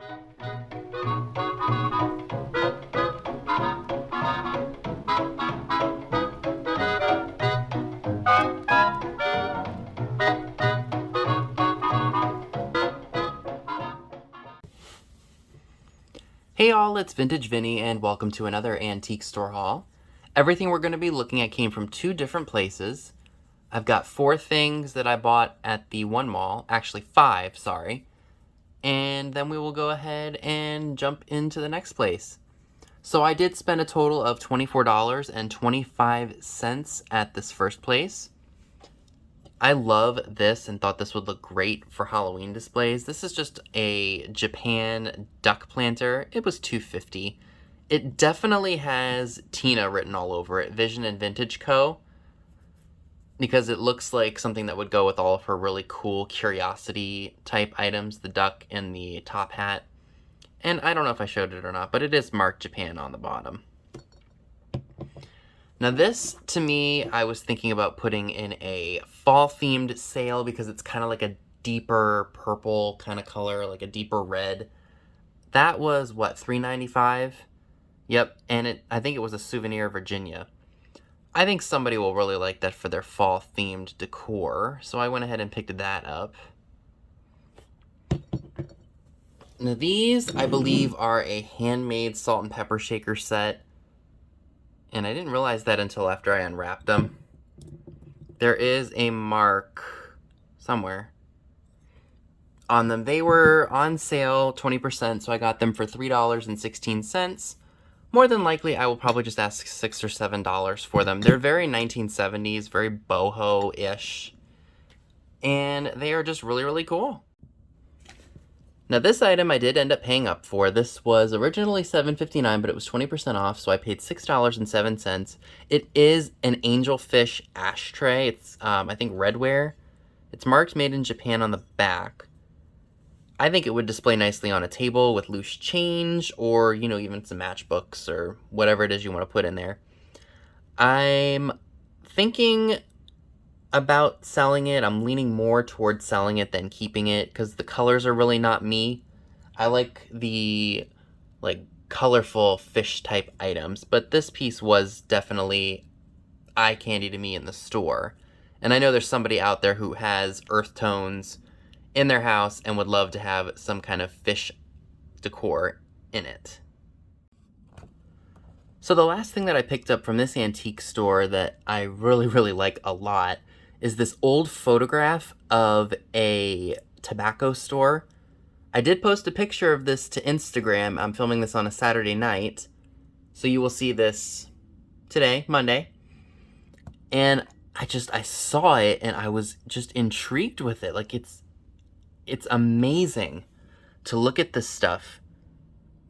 Hey all, it's Vintage Vinny and welcome to another antique store haul. Everything we're going to be looking at came from two different places. I've got 4 things that I bought at the one mall, actually 5, sorry. And then we will go ahead and jump into the next place. So I did spend a total of $24.25 at this first place. I love this and thought this would look great for Halloween displays. This is just a Japan duck planter. It was $2.50. It definitely has Tina written all over it, Vision and Vintage Co., because it looks like something that would go with all of her really cool curiosity type items, the duck and the top hat. And I don't know if I showed it or not, but it is marked Japan on the bottom. Now this, to me, I was thinking about putting in a fall-themed sale because it's kind of like a deeper purple kind of color, like a deeper red. That was, what, $3.95? Yep, and I think it was a Souvenir Virginia. I think somebody will really like that for their fall-themed decor, so I went ahead and picked that up. Now these, I believe, are a handmade salt and pepper shaker set. And I didn't realize that until after I unwrapped them. There is a mark somewhere on them. They were on sale 20%, so I got them for $3.16. More than likely, I will probably just ask $6 or $7 for them. They're very 1970s, very boho-ish. And they are just really, really cool. Now this item I did end up paying up for. This was originally $7.59, but it was 20% off, so I paid $6.07. It is an angelfish ashtray. It's, I think, redware. It's marked Made in Japan on the back. I think it would display nicely on a table with loose change, or, you know, even some matchbooks, or whatever it is you want to put in there. I'm thinking about selling it. I'm leaning more towards selling it than keeping it because the colors are really not me. I like the colorful fish type items, but this piece was definitely eye candy to me in the store. And I know there's somebody out there who has earth tones in their house and would love to have some kind of fish decor in it. So the last thing that I picked up from this antique store that I really, really like a lot is this old photograph of a tobacco store. I did post a picture of this to Instagram. I'm filming this on a Saturday night, so you will see this today, Monday. And I saw it and I was just intrigued with it. Like, it's amazing to look at this stuff.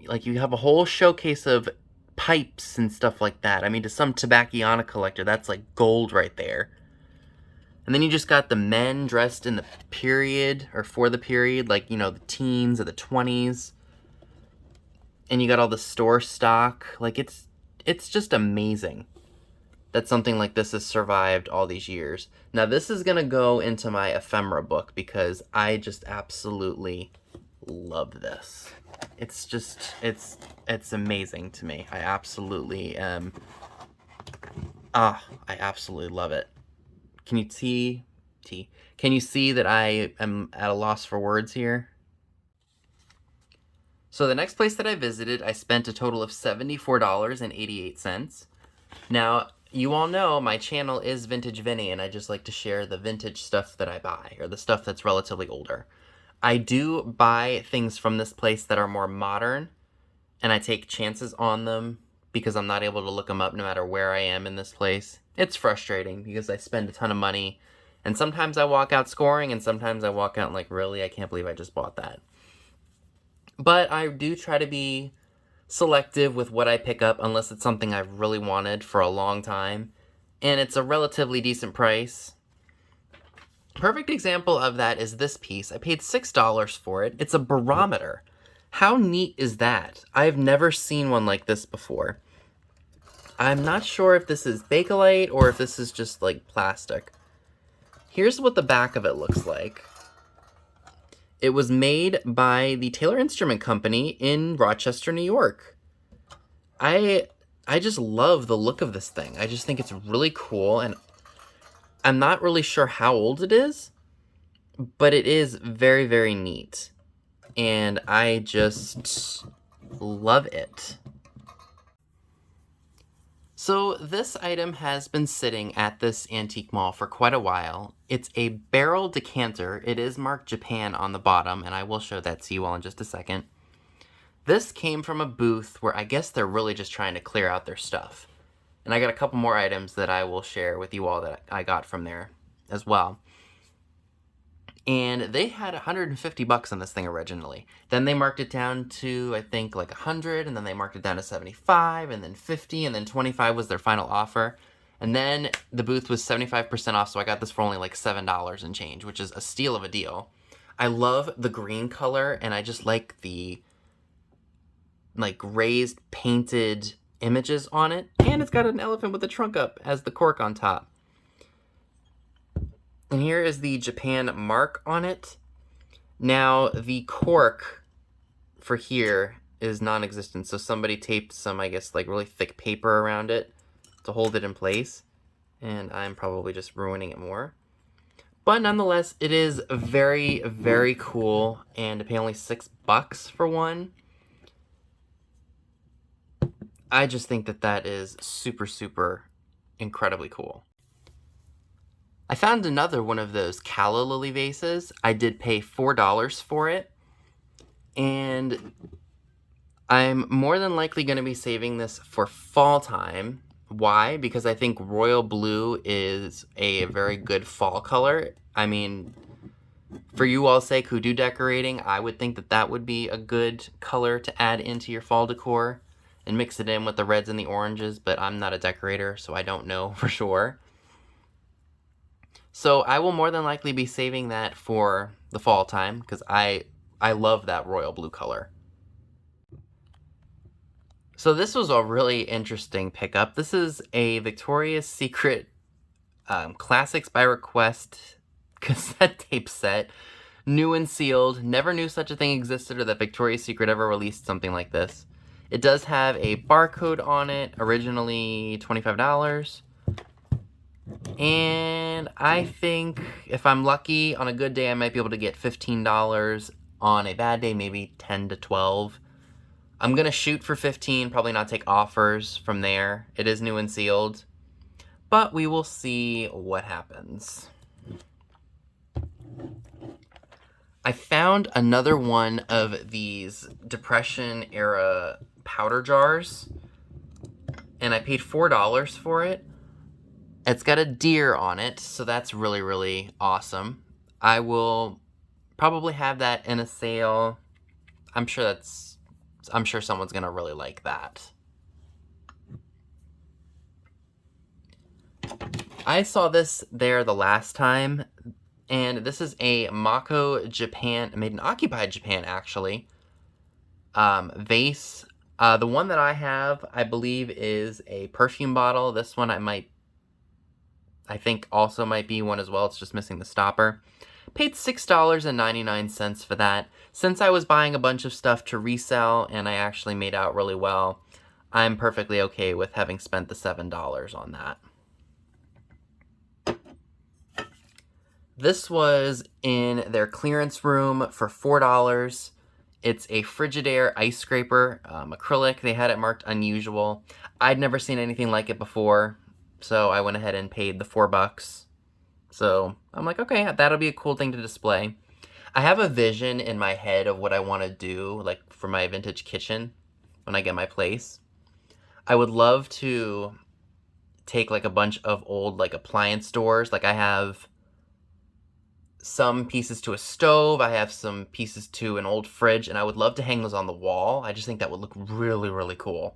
Like, you have a whole showcase of pipes and stuff like that. I mean, to some tobacconista collector, that's like gold right there. And then you just got the men dressed in the period, or for the period, like, you know, the teens or the 20s. And you got all the store stock. Like, it's just amazing that something like this has survived all these years. Now, this is going to go into my ephemera book because I just absolutely love this. It's just, it's amazing to me. I absolutely I absolutely love it. Can you see that I am at a loss for words here? So the next place that I visited, I spent a total of $74.88. Now, you all know my channel is Vintage Vinny, and I just like to share the vintage stuff that I buy, or the stuff that's relatively older. I do buy things from this place that are more modern, and I take chances on them because I'm not able to look them up no matter where I am in this place. It's frustrating because I spend a ton of money, and sometimes I walk out scoring, and sometimes I walk out like, really? I can't believe I just bought that. But I do try to be selective with what I pick up unless it's something I've really wanted for a long time, and it's a relatively decent price. Perfect example of that is this piece. I paid $6 for it. It's a barometer. How neat is that? I've never seen one like this before. I'm not sure if this is Bakelite or if this is just like plastic. Here's what the back of it looks like. It was made by the Taylor Instrument Company in Rochester, New York. I just love the look of this thing. I just think it's really cool, and I'm not really sure how old it is, but it is very, very neat. And I just love it. So this item has been sitting at this antique mall for quite a while. It's a barrel decanter. It is marked Japan on the bottom, and I will show that to you all in just a second. This came from a booth where I guess they're really just trying to clear out their stuff. And I got a couple more items that I will share with you all that I got from there as well. And they had 150 bucks on this thing originally. Then they marked it down to, I think, like 100, and then they marked it down to 75, and then 50, and then 25 was their final offer. And then the booth was 75% off, so I got this for only like $7 and change, which is a steal of a deal. I love the green color, and I just like the like raised painted images on it. And it's got an elephant with a trunk up as the cork on top. And here is the Japan mark on it. Now, the cork for here is non-existent, so somebody taped some, I guess, like really thick paper around it to hold it in place. And I'm probably just ruining it more. But nonetheless, it is very, very cool, and to pay only $6 for one, I just think that that is super, super incredibly cool. I found another one of those calla lily vases. I did pay $4 for it, and I'm more than likely going to be saving this for fall time. Why? Because I think royal blue is a very good fall color. I mean, for you all sake who do decorating, I would think that that would be a good color to add into your fall decor and mix it in with the reds and the oranges, but I'm not a decorator, so I don't know for sure. So I will more than likely be saving that for the fall time because I love that royal blue color. So this was a really interesting pickup. This is a Victoria's Secret Classics by Request cassette tape set, new and sealed. Never knew such a thing existed or that Victoria's Secret ever released something like this. It does have a barcode on it, originally $25. And I think if I'm lucky, on a good day, I might be able to get $15. On a bad day, maybe 10 to 12. I'm going to shoot for 15, probably not take offers from there. It is new and sealed, but we will see what happens. I found another one of these Depression era powder jars, and I paid $4 for it. It's got a deer on it, so that's really, really awesome. I will probably have that in a sale. I'm sure someone's gonna really like that. I saw this there the last time, and this is a Mako Japan, made in occupied Japan actually, vase. The one that I have, I believe, is a perfume bottle. This one I think also might be one as well. It's just missing the stopper. Paid $6.99 for that. Since I was buying a bunch of stuff to resell and I actually made out really well, I'm perfectly okay with having spent the $7 on that. This was in their clearance room for $4. It's a Frigidaire ice scraper, acrylic. They had it marked unusual. I'd never seen anything like it before, so I went ahead and paid the $4. So I'm like, okay, that'll be a cool thing to display. I have a vision in my head of what I want to do, like for my vintage kitchen when I get my place. I would love to take like a bunch of old like appliance doors. Like I have some pieces to a stove, I have some pieces to an old fridge, and I would love to hang those on the wall. I just think that would look really, really cool.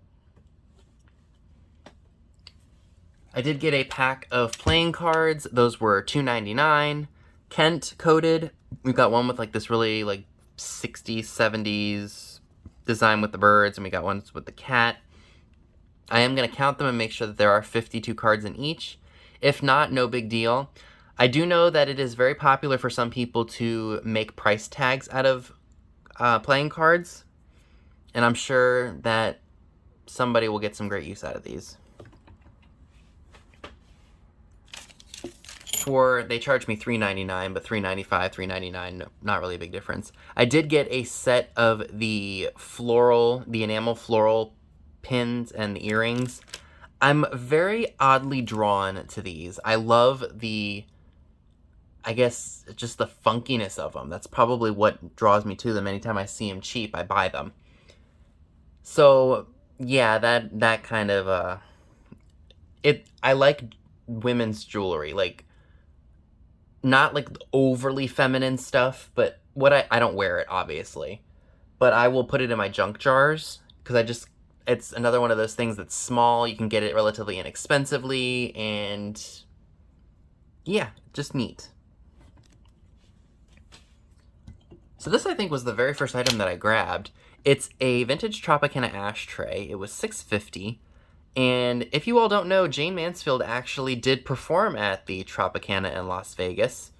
I did get a pack of playing cards. Those were $2.99. Kent coated. We've got one with like this really like 60s, 70s design with the birds, and we got ones with the cat. I am going to count them and make sure that there are 52 cards in each. If not, no big deal. I do know that it is very popular for some people to make price tags out of playing cards, and I'm sure that somebody will get some great use out of these. They charged me $3.99, but $3.95, $3.99, not really a big difference. I did get a set of the enamel floral pins and the earrings. I'm very oddly drawn to these. I love I guess, just the funkiness of them. That's probably what draws me to them. Anytime I see them cheap, I buy them. So, yeah, that kind of, I like women's jewelry, like, not like overly feminine stuff, but I don't wear it, obviously. But I will put it in my junk jars, because it's another one of those things that's small, you can get it relatively inexpensively, and yeah, just neat. So this, I think, was the very first item that I grabbed. It's a vintage Tropicana ashtray. It was $6.50. And if you all don't know, Jane Mansfield actually did perform at the Tropicana in Las Vegas.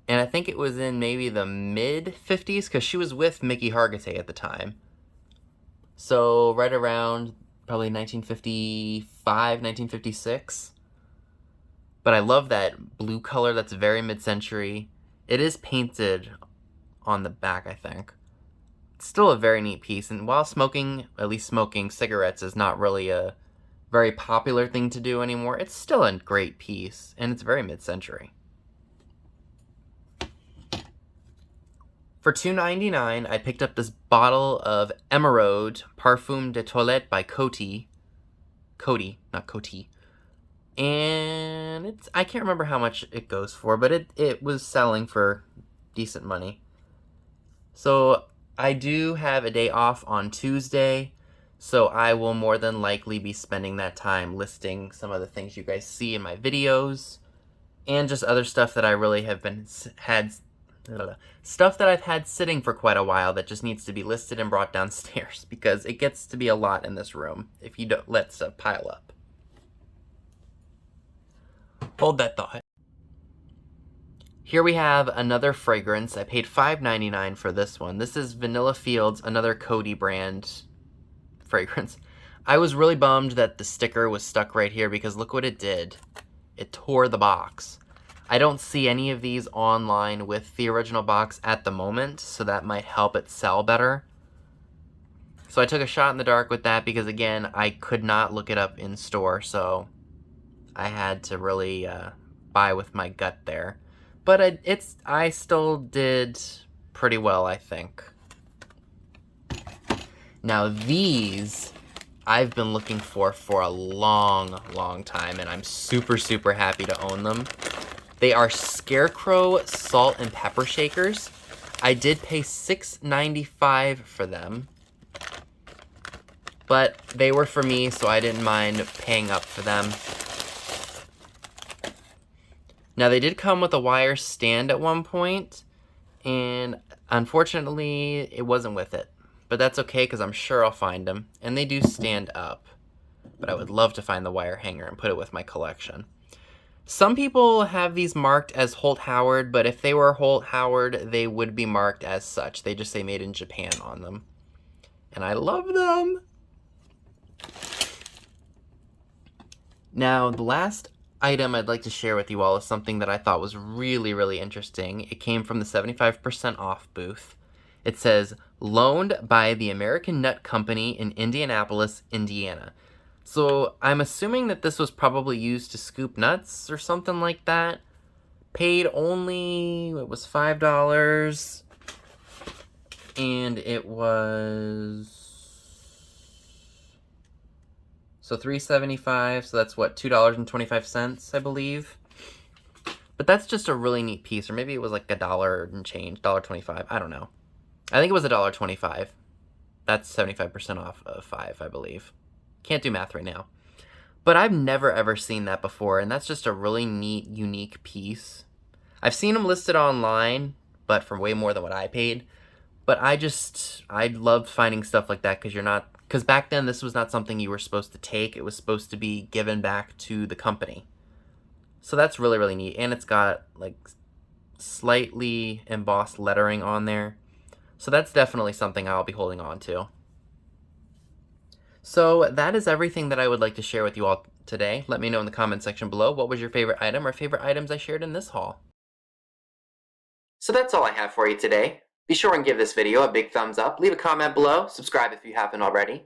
And I think it was in maybe the mid-50s, because she was with Mickey Hargitay at the time. So right around probably 1955, 1956. But I love that blue color. That's very mid-century. It is painted on the back, I think. It's still a very neat piece, and while at least smoking cigarettes is not really a very popular thing to do anymore, it's still a great piece, and it's very mid-century. For $2.99, I picked up this bottle of Emeraude Parfum de Toilette by Coty, not Coty. And I can't remember how much it goes for, but it was selling for decent money. So I do have a day off on Tuesday, so I will more than likely be spending that time listing some of the things you guys see in my videos, and just other stuff that I really stuff that I've had sitting for quite a while that just needs to be listed and brought downstairs, because it gets to be a lot in this room if you don't let stuff pile up. Hold that thought. Here we have another fragrance. I paid $5.99 for this one. This is Vanilla Fields, another Coty brand fragrance. I was really bummed that the sticker was stuck right here, because look what it did. It tore the box. I don't see any of these online with the original box at the moment, so that might help it sell better. So I took a shot in the dark with that, because again, I could not look it up in store, so I had to really buy with my gut there. But I still did pretty well, I think. Now these, I've been looking for a long, long time, and I'm super, super happy to own them. They are Scarecrow salt and pepper shakers. I did pay $6.95 for them, but they were for me, so I didn't mind paying up for them. Now, they did come with a wire stand at one point, and unfortunately, it wasn't with it. But that's okay, because I'm sure I'll find them. And they do stand up. But I would love to find the wire hanger and put it with my collection. Some people have these marked as Holt Howard, but if they were Holt Howard, they would be marked as such. They just say made in Japan on them. And I love them! Now, the last item I'd like to share with you all is something that I thought was really, really interesting. It came from the 75% off booth. It says, loaned by the American Nut Company in Indianapolis, Indiana. So I'm assuming that this was probably used to scoop nuts or something like that. Paid only, it was $5. And it was... So $3.75, so that's what, $2.25, I believe. But that's just a really neat piece, or maybe it was like $1 and change, $1.25, I don't know. I think it was $1.25. That's 75% off of $5, I believe. Can't do math right now. But I've never ever seen that before, and that's just a really neat, unique piece. I've seen them listed online, but for way more than what I paid. But I loved finding stuff like that, because back then this was not something you were supposed to take. It was supposed to be given back to the company. So that's really, really neat. And it's got like slightly embossed lettering on there. So that's definitely something I'll be holding on to. So that is everything that I would like to share with you all today. Let me know in the comment section below what was your favorite item or favorite items I shared in this haul. So that's all I have for you today. Be sure and give this video a big thumbs up, leave a comment below, subscribe if you haven't already.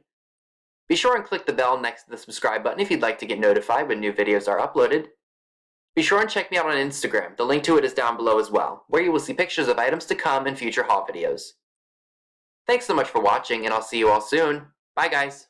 Be sure and click the bell next to the subscribe button if you'd like to get notified when new videos are uploaded. Be sure and check me out on Instagram, the link to it is down below as well, where you will see pictures of items to come in future haul videos. Thanks so much for watching, and I'll see you all soon. Bye guys!